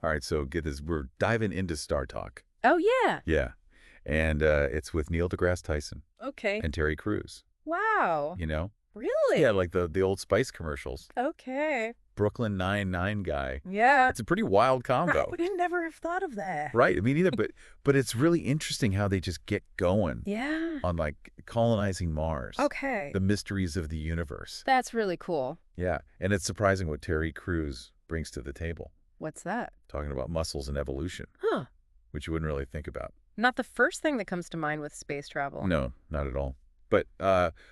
All right, so get this. We're diving into Star Talk. Oh, yeah. Yeah. And it's with Neil deGrasse Tyson Okay. and Terry Crews, Wow. you know? Really? Yeah, like the Old Spice commercials. Okay. Brooklyn Nine-Nine guy. Yeah. It's a pretty wild I combo. would never have thought of that. Right? I mean, either, but it's really interesting how they just get going Yeah. on, like, colonizing Mars. Okay. The mysteries of the universe. That's really cool. Yeah, and it's surprising what Terry Crews brings to the table, What's that? talking about muscles and evolution, Huh. which you wouldn't really think about. Not the first thing that comes to mind with space travel. No, not at all. But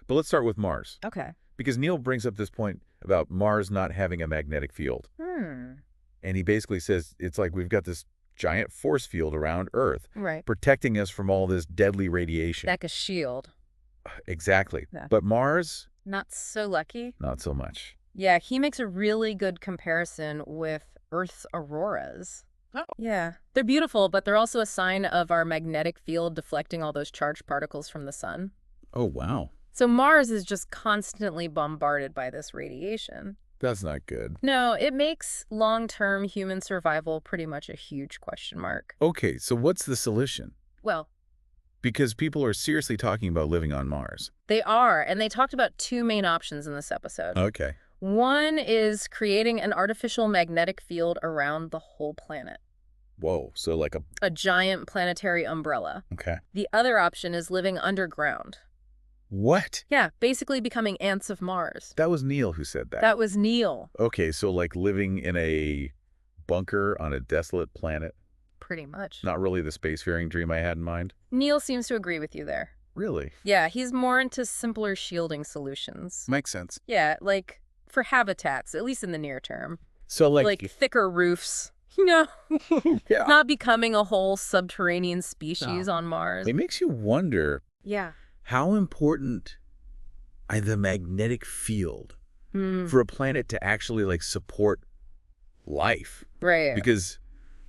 let's start with Mars, Okay. because Neil brings up this point about Mars not having a magnetic field. And he basically says it's like we've got this giant force field around Earth Right. protecting us from all this deadly radiation. Like a shield. Exactly. Yeah. But Mars, Not so lucky. not so much. Yeah, he makes a really good comparison with Earth's auroras. Oh. Yeah. They're beautiful, but they're also a sign of our magnetic field deflecting all those charged particles from the sun. Oh, wow. So Mars is just constantly bombarded by this radiation. That's not good. No, it makes long-term human survival pretty much a huge question mark. Okay, so what's the solution? Well, Because people are seriously talking about living on Mars. they are, and they talked about two main options in this episode. Okay. One is creating an artificial magnetic field around the whole planet. Whoa, so like A giant planetary umbrella. okay. The other option is living underground. What? Yeah, basically becoming ants of Mars. That was Neil who said that. That was Neil. Okay, so like living in a bunker on a desolate planet. Pretty much. Not really the spacefaring dream I had in mind. Neil seems to agree with you there. Really? Yeah, he's more into simpler shielding solutions. Makes sense. Yeah, like for habitats, at least in the near term. So Like thicker roofs. You know, yeah. not becoming a whole subterranean species on Mars. It makes you wonder Yeah. how important is the magnetic field for a planet to actually like support life. Right. Because,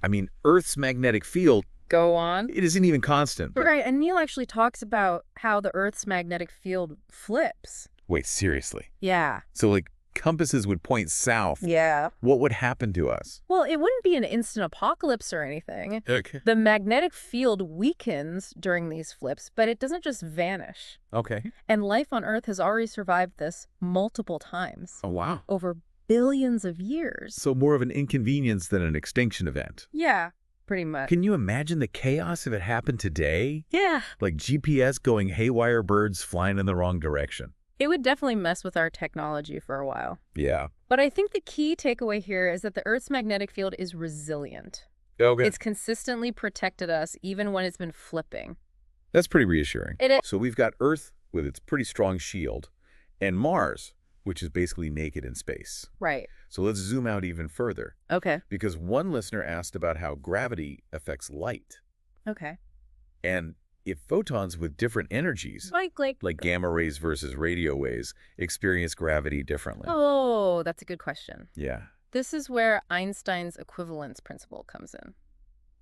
I mean, Earth's magnetic field, Go on. it isn't even constant. Right, and Neil actually talks about how the Earth's magnetic field flips. Wait, seriously? Yeah. So like compasses would point south. Yeah. What would happen to us? Well, it wouldn't be an instant apocalypse or anything. Okay. The magnetic field weakens during these flips, but it doesn't just vanish. Okay. And life on Earth has already survived this multiple times. Oh, wow. Over billions of years. So more of an inconvenience than an extinction event. Yeah, pretty much. Can you imagine the chaos if it happened today? Yeah. Like GPS going haywire, birds flying in the wrong direction. It would definitely mess with our technology for a while. Yeah. But I think the key takeaway here is that the Earth's magnetic field is resilient. Okay. It's consistently protected us even when it's been flipping. That's pretty reassuring. It is. So we've got Earth with its pretty strong shield and Mars, which is basically naked in space. Right. So let's zoom out even further, Okay. because one listener asked about how gravity affects light. Okay. And if photons with different energies, like gamma rays versus radio waves, experience gravity differently. Oh, that's a good question. Yeah. This is where Einstein's equivalence principle comes in.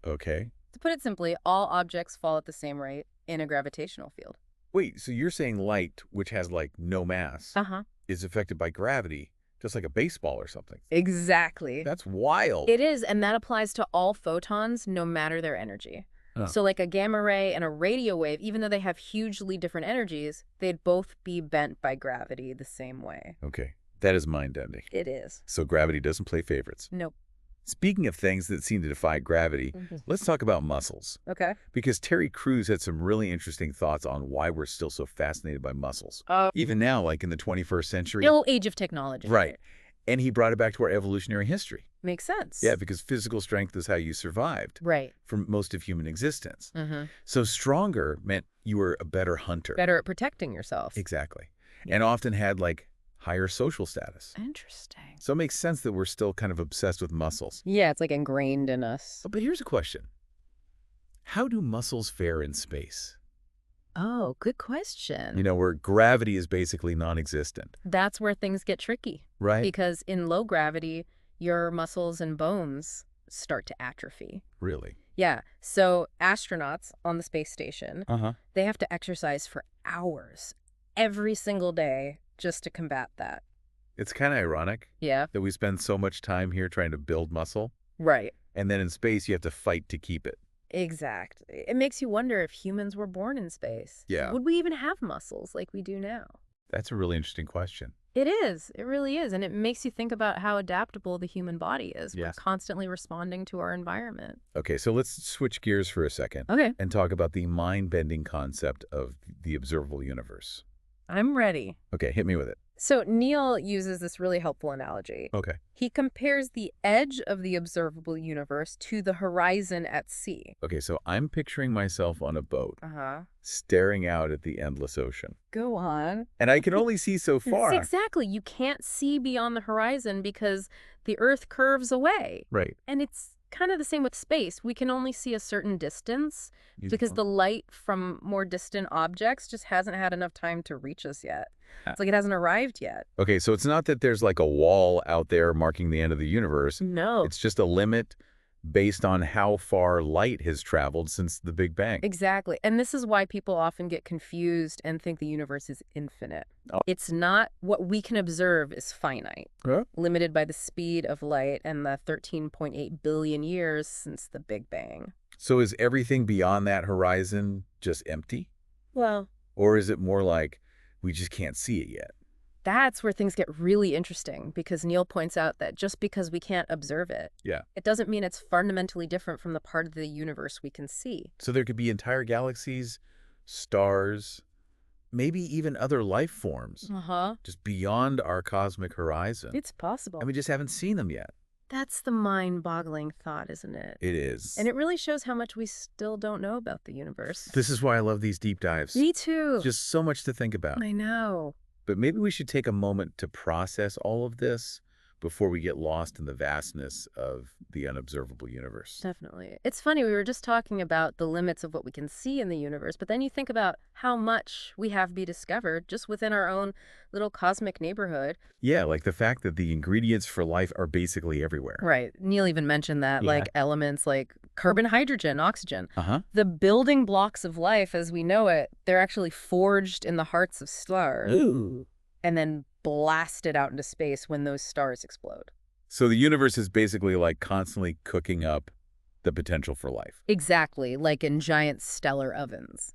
Okay. To put it simply, all objects fall at the same rate in a gravitational field. Wait, so you're saying light, which has like no mass, Uh-huh. is affected by gravity, just like a baseball or something? Exactly. That's wild. It is, and that applies to all photons, no matter their energy. Oh. So like a gamma ray and a radio wave, even though they have hugely different energies, they'd both be bent by gravity the same way. Okay. That is mind-bending. It is. So gravity doesn't play favorites. Nope. Speaking of things that seem to defy gravity, let's talk about muscles. Okay. Because Terry Crews had some really interesting thoughts on why we're still so fascinated by muscles. Oh. Even now, like in the 21st century. Still age of technology. Right. And he brought it back to our evolutionary history. Makes sense. Yeah, because physical strength is how you survived Right. for most of human existence. Mm-hmm. So stronger meant you were a better hunter. Better at protecting yourself. Exactly. And often had like higher social status. Interesting. So it makes sense that we're still kind of obsessed with muscles. Yeah, it's like ingrained in us. But here's a question. How do muscles fare in space? Oh, good question. You know, where gravity is basically non-existent, That's where things get tricky. right? Because in low gravity, your muscles and bones start to atrophy. Really? Yeah. So astronauts on the space station, Uh-huh. they have to exercise for hours every single day just to combat that. It's kind of ironic Yeah. that we spend so much time here trying to build muscle, Right. And then in space, you have to fight to keep it. Exactly. It makes you wonder if humans were born in space. Yeah. Would we even have muscles like we do now? That's a really interesting question. It is. It really is. And it makes you think about how adaptable the human body is. We're Yes. constantly responding to our environment. Okay, so let's switch gears for a second Okay. and talk about the mind-bending concept of the observable universe. I'm ready. Okay, hit me with it. So Neil uses this really helpful analogy. Okay. He compares the edge of the observable universe to the horizon at sea. Okay, so I'm picturing myself on a boat, Uh-huh. staring out at the endless ocean. Go on. And I can only see so far. Exactly. You can't see beyond the horizon because the Earth curves away. Right. And it's kind of the same with space. We can only see a certain distance because the light from more distant objects just hasn't had enough time to reach us yet. It's like it hasn't arrived yet. Okay, so it's not that there's like a wall out there marking the end of the universe. No. It's just a limit based on how far light has traveled since the Big Bang. Exactly. And this is why people often get confused and think the universe is infinite. Oh. It's not. What we can observe is finite, limited by the speed of light and the 13.8 billion years since the Big Bang. So is everything beyond that horizon just empty? Well, Or is it more like we just can't see it yet? that's where things get really interesting because Neil points out that just because we can't observe it, Yeah. it doesn't mean it's fundamentally different from the part of the universe we can see. So there could be entire galaxies, stars, maybe even other life forms Uh-huh. just beyond our cosmic horizon. It's possible. And we just haven't seen them yet. That's the mind-boggling thought, isn't it? It is. And it really shows how much we still don't know about the universe. This is why I love these deep dives. Me too. Just so much to think about. I know. But maybe we should take a moment to process all of this before we get lost in the vastness of the unobservable universe. Definitely. It's funny, we were just talking about the limits of what we can see in the universe, but then you think about how much we have to be discovered just within our own little cosmic neighborhood. Yeah, like the fact that the ingredients for life are basically everywhere. Right. Neil even mentioned that, Yeah. like elements like carbon, hydrogen, oxygen. Uh-huh. The building blocks of life as we know it, they're actually forged in the hearts of stars Ooh. and then blasted out into space when those stars explode. So the universe is basically like constantly cooking up the potential for life. Exactly, like in giant stellar ovens.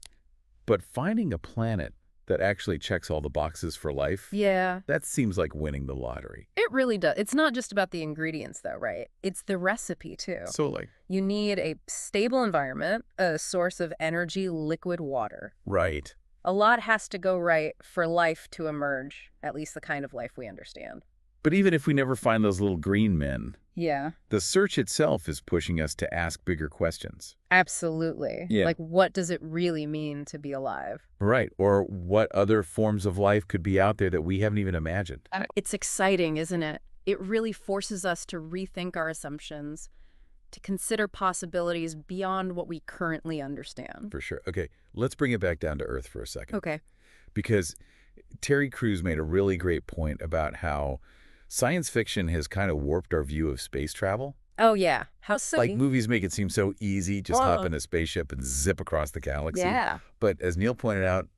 But finding a planet that actually checks all the boxes for life, Yeah. that seems like winning the lottery. It really does. It's not just about the ingredients, though, right? It's the recipe, too. So like, You need a stable environment, a source of energy, liquid water. right. A lot has to go right for life to emerge, at least the kind of life we understand. But even if we never find those little green men, Yeah. the search itself is pushing us to ask bigger questions. Absolutely. Yeah. Like, what does it really mean to be alive? Right. Or what other forms of life could be out there that we haven't even imagined. It's exciting, isn't it? It really forces us to rethink our assumptions, to consider possibilities beyond what we currently understand. For sure. Okay, let's bring it back down to Earth for a second. Okay. Because Terry Crews made a really great point about how science fiction has kind of warped our view of space travel. Oh, yeah. How silly. Like movies make it seem so easy, just hop in a spaceship and zip across the galaxy. Yeah. But as Neil pointed out,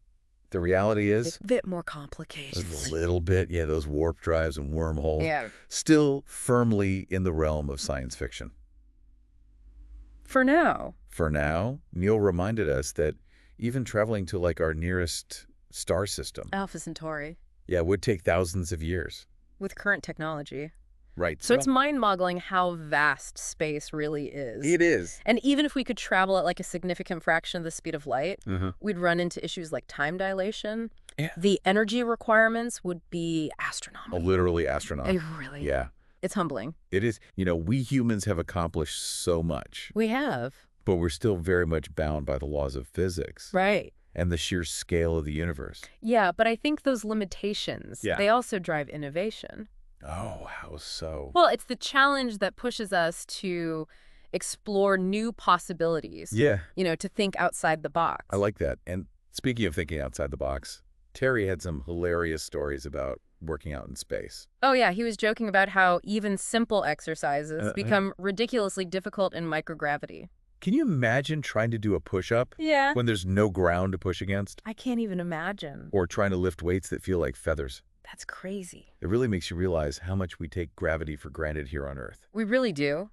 the reality is It's a bit more complicated. a little bit, yeah, those warp drives and wormholes, Yeah. still firmly in the realm of science fiction. For now. For now, Neil reminded us that even traveling to like our nearest star system, Alpha Centauri. yeah, would take thousands of years. With current technology. Right. So it's mind-boggling how vast space really is. It is. And even if we could travel at like a significant fraction of the speed of light, we'd run into issues like time dilation. Yeah. The energy requirements would be astronomical. Literally astronomical. Really? Yeah, It's humbling. it is. You know, we humans have accomplished so much, We have. but we're still very much bound by the laws of physics Right. and the sheer scale of the universe. Yeah, but I think those limitations, Yeah. they also drive innovation. Oh, how so? Well, it's the challenge that pushes us to explore new possibilities, Yeah, to think outside the box. I like that. And speaking of thinking outside the box, Terry had some hilarious stories about working out in space. Oh, yeah, he was joking about how even simple exercises become ridiculously difficult in microgravity. Can you imagine trying to do a push-up Yeah. when there's no ground to push against? I can't even imagine. Or trying to lift weights that feel like feathers? That's crazy. It really makes you realize how much we take gravity for granted here on Earth. We really do.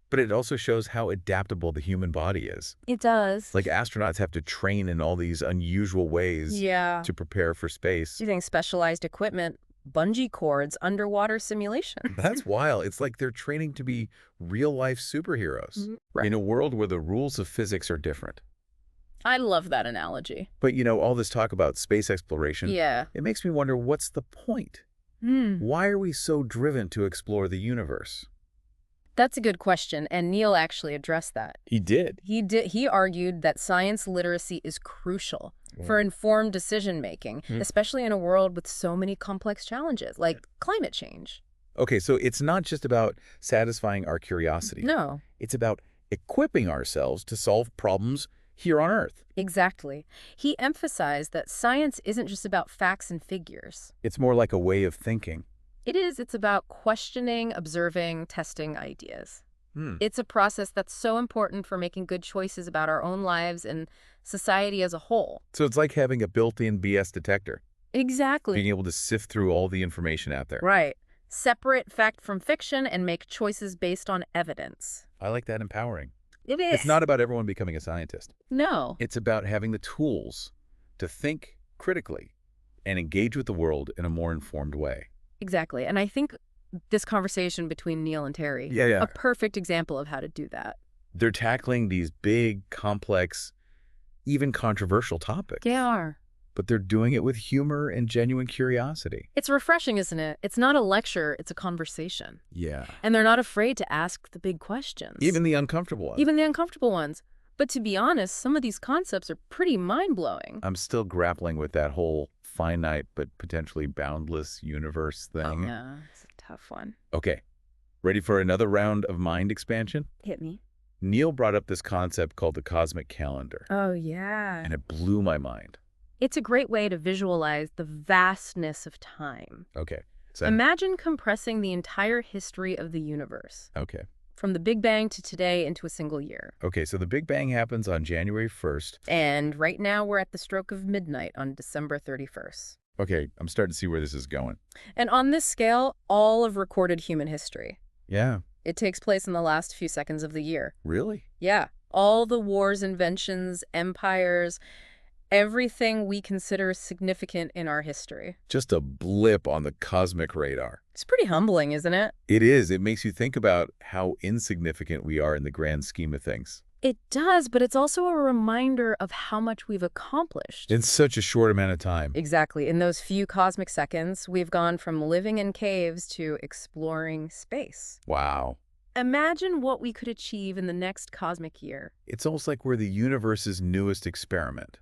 But it also shows how adaptable the human body is. It does. Like astronauts have to train in all these unusual ways to prepare for space. Using specialized equipment, bungee cords, underwater simulation. That's wild. It's like they're training to be real-life superheroes in a world where the rules of physics are different. I love that analogy. But, all this talk about space exploration, it makes me wonder, what's the point? Why are we so driven to explore the universe? That's a good question, and Neil actually addressed that. He did. He argued that science literacy is crucial for informed decision-making, especially in a world with so many complex challenges, like climate change. Okay, so it's not just about satisfying our curiosity. No. It's about equipping ourselves to solve problems here on Earth. Exactly. He emphasized that science isn't just about facts and figures. It's more like a way of thinking. It is. It's about questioning, observing, testing ideas. It's a process that's so important for making good choices about our own lives and society as a whole. So it's like having a built-in BS detector. Exactly. Being able to sift through all the information out there. Right. Separate fact from fiction and make choices based on evidence. I like that empowering. It is. It's not about everyone becoming a scientist. No. It's about having the tools to think critically and engage with the world in a more informed way. Exactly. And I think this conversation between Neil and Terry, a perfect example of how to do that. They're tackling these big, complex, even controversial topics. They are. But they're doing it with humor and genuine curiosity. It's refreshing, isn't it? It's not a lecture, it's a conversation. Yeah. And they're not afraid to ask the big questions. Even the uncomfortable ones. Even the uncomfortable ones. But to be honest, some of these concepts are pretty mind-blowing. I'm still grappling with that whole finite but potentially boundless universe thing. Oh, yeah, it's a tough one. Okay. Ready for another round of mind expansion? Hit me. Neil brought up this concept called the cosmic calendar. Oh, yeah. And it blew my mind. It's a great way to visualize the vastness of time. Okay. So imagine compressing the entire history of the universe. Okay. From the Big Bang to today into a single year. Okay, so the Big Bang happens on January 1st. And right now we're at the stroke of midnight on December 31st. Okay, I'm starting to see where this is going. And on this scale, all of recorded human history. Yeah. It takes place in the last few seconds of the year. Really? Yeah. All the wars, inventions, empires, everything we consider significant in our history. Just a blip on the cosmic radar. It's pretty humbling, isn't it? It is. It makes you think about how insignificant we are in the grand scheme of things. It does, but it's also a reminder of how much we've accomplished. In such a short amount of time. Exactly. In those few cosmic seconds, we've gone from living in caves to exploring space. Wow. Imagine what we could achieve in the next cosmic year. It's almost like we're the universe's newest experiment.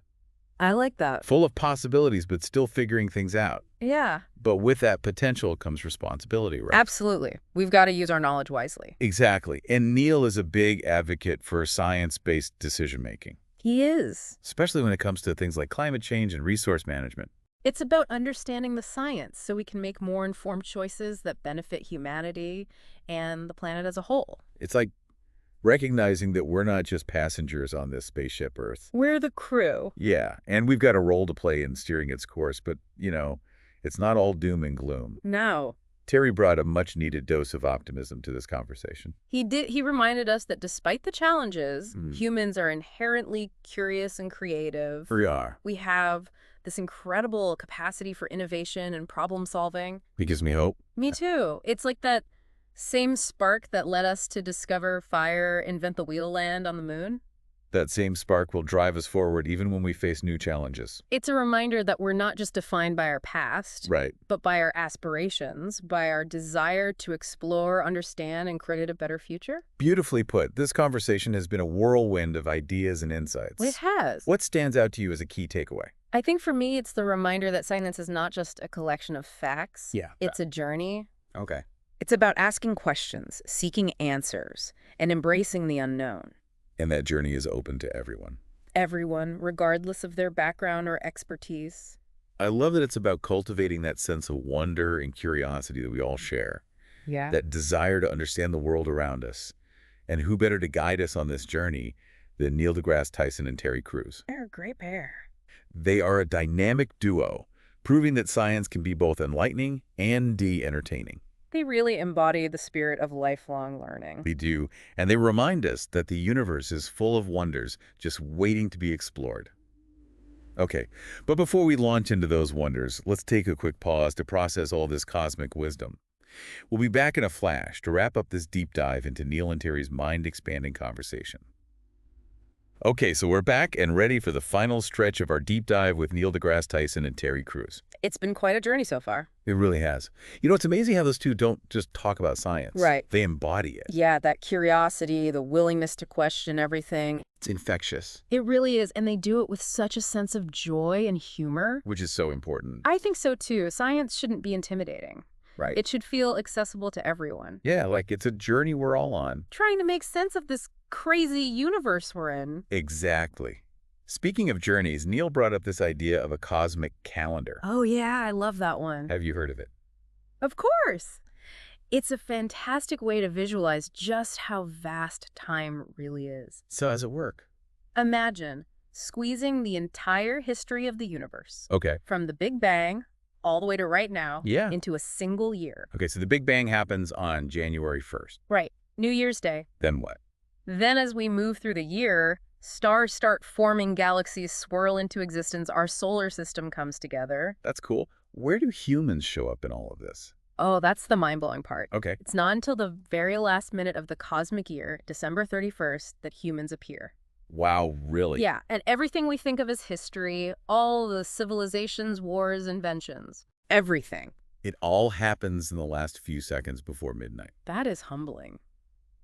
I like that. Full of possibilities, but still figuring things out. Yeah. But with that potential comes responsibility, right? Absolutely. We've got to use our knowledge wisely. Exactly. And Neil is a big advocate for science-based decision-making. He is. Especially when it comes to things like climate change and resource management. It's about understanding the science so we can make more informed choices that benefit humanity and the planet as a whole. It's like recognizing that we're not just passengers on this spaceship Earth. We're the crew. Yeah, and we've got a role to play in steering its course, but, it's not all doom and gloom. No. Terry brought a much-needed dose of optimism to this conversation. He did. He reminded us that despite the challenges, humans are inherently curious and creative. We are. We have this incredible capacity for innovation and problem solving. It gives me hope. Me too. It's like that same spark that led us to discover fire, invent the wheel, land on the moon. That same spark will drive us forward even when we face new challenges. It's a reminder that we're not just defined by our past, Right, but by our aspirations, by our desire to explore, understand, and create a better future. Beautifully put. This conversation has been a whirlwind of ideas and insights. It has. What stands out to you as a key takeaway? I think for me, it's the reminder that science is not just a collection of facts. Yeah. It's a journey. Okay. It's about asking questions, seeking answers, and embracing the unknown. And that journey is open to everyone. Everyone, regardless of their background or expertise. I love that it's about cultivating that sense of wonder and curiosity that we all share. Yeah. That desire to understand the world around us. And who better to guide us on this journey than Neil deGrasse Tyson and Terry Crews? They're a great pair. They are a dynamic duo, proving that science can be both enlightening and de-entertaining. They really embody the spirit of lifelong learning. They do, and they remind us that the universe is full of wonders just waiting to be explored. Okay, but before we launch into those wonders, let's take a quick pause to process all this cosmic wisdom. We'll be back in a flash to wrap up this deep dive into Neil and Terry's mind-expanding conversation. Okay, so we're back and ready for the final stretch of our deep dive with Neil deGrasse Tyson and Terry Crews. It's been quite a journey so far. It really has. You know, it's amazing how those two don't just talk about science. Right. They embody it. Yeah, that curiosity, the willingness to question everything. It's infectious. It really is, and they do it with such a sense of joy and humor. Which is so important. I think so too. Science shouldn't be intimidating. Right. It should feel accessible to everyone. Yeah, like it's a journey we're all on. Trying to make sense of this crazy universe we're in. Exactly. Speaking of journeys, Neil brought up this idea of a cosmic calendar. Oh yeah, I love that one. Have you heard of it? Of course. It's a fantastic way to visualize just how vast time really is. So how does it work? Imagine squeezing the entire history of the universe. Okay. From the Big Bang all the way to right now. Yeah. Into a single year. Okay, so the Big Bang happens on January 1st. Right. New Year's Day. Then what? Then as we move through the year, stars start forming, galaxies swirl into existence, our solar system comes together. That's cool. Where do humans show up in all of this? Oh, that's the mind-blowing part. Okay. It's not until the very last minute of the cosmic year, December 31st, that humans appear. Wow, really? Yeah, and everything we think of as history, all the civilizations, wars, inventions, everything. It all happens in the last few seconds before midnight. That is humbling.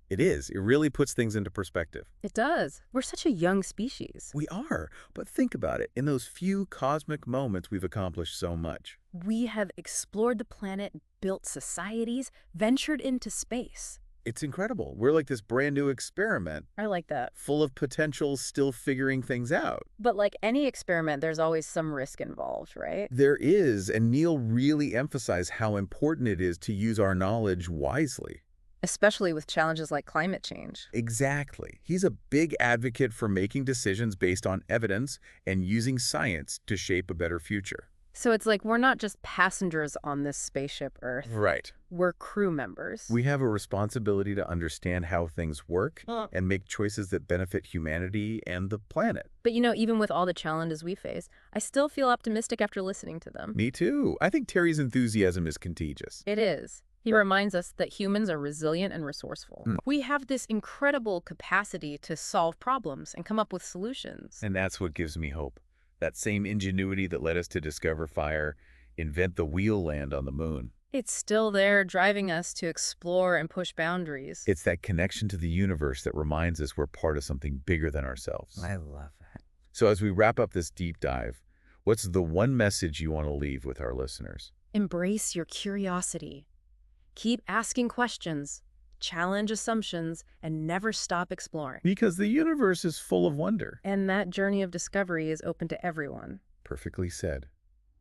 It is. It really puts things into perspective. It does. We're such a young species. We are. But think about it. In those few cosmic moments, we've accomplished so much. We have explored the planet, built societies, ventured into space. It's incredible. We're like this brand new experiment. I like that. Full of potential, still figuring things out. But like any experiment, there's always some risk involved, right? There is, and Neil really emphasized how important it is to use our knowledge wisely. Especially with challenges like climate change. Exactly. He's a big advocate for making decisions based on evidence and using science to shape a better future. So it's like we're not just passengers on this spaceship Earth. Right. We're crew members. We have a responsibility to understand how things work and make choices that benefit humanity and the planet. But you know, even with all the challenges we face, I still feel optimistic after listening to them. Me too. I think Terry's enthusiasm is contagious. It is. He reminds us that humans are resilient and resourceful. We have this incredible capacity to solve problems and come up with solutions. And that's what gives me hope. That same ingenuity that led us to discover fire, invent the wheel land on the moon. It's still there, driving us to explore and push boundaries. It's that connection to the universe that reminds us we're part of something bigger than ourselves. I love that. So as we wrap up this deep dive, what's the one message you want to leave with our listeners? Embrace your curiosity. Keep asking questions, challenge assumptions, and never stop exploring. Because the universe is full of wonder. And that journey of discovery is open to everyone. Perfectly said.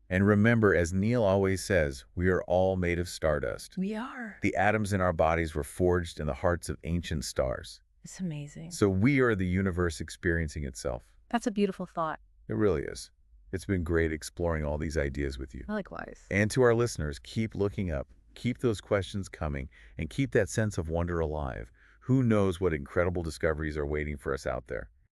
And remember, as Neil always says, we are all made of stardust. We are. The atoms in our bodies were forged in the hearts of ancient stars. It's amazing. So we are the universe experiencing itself. That's a beautiful thought. It really is. It's been great exploring all these ideas with you. Likewise. And to our listeners, keep looking up. Keep those questions coming and keep that sense of wonder alive. Who knows what incredible discoveries are waiting for us out there?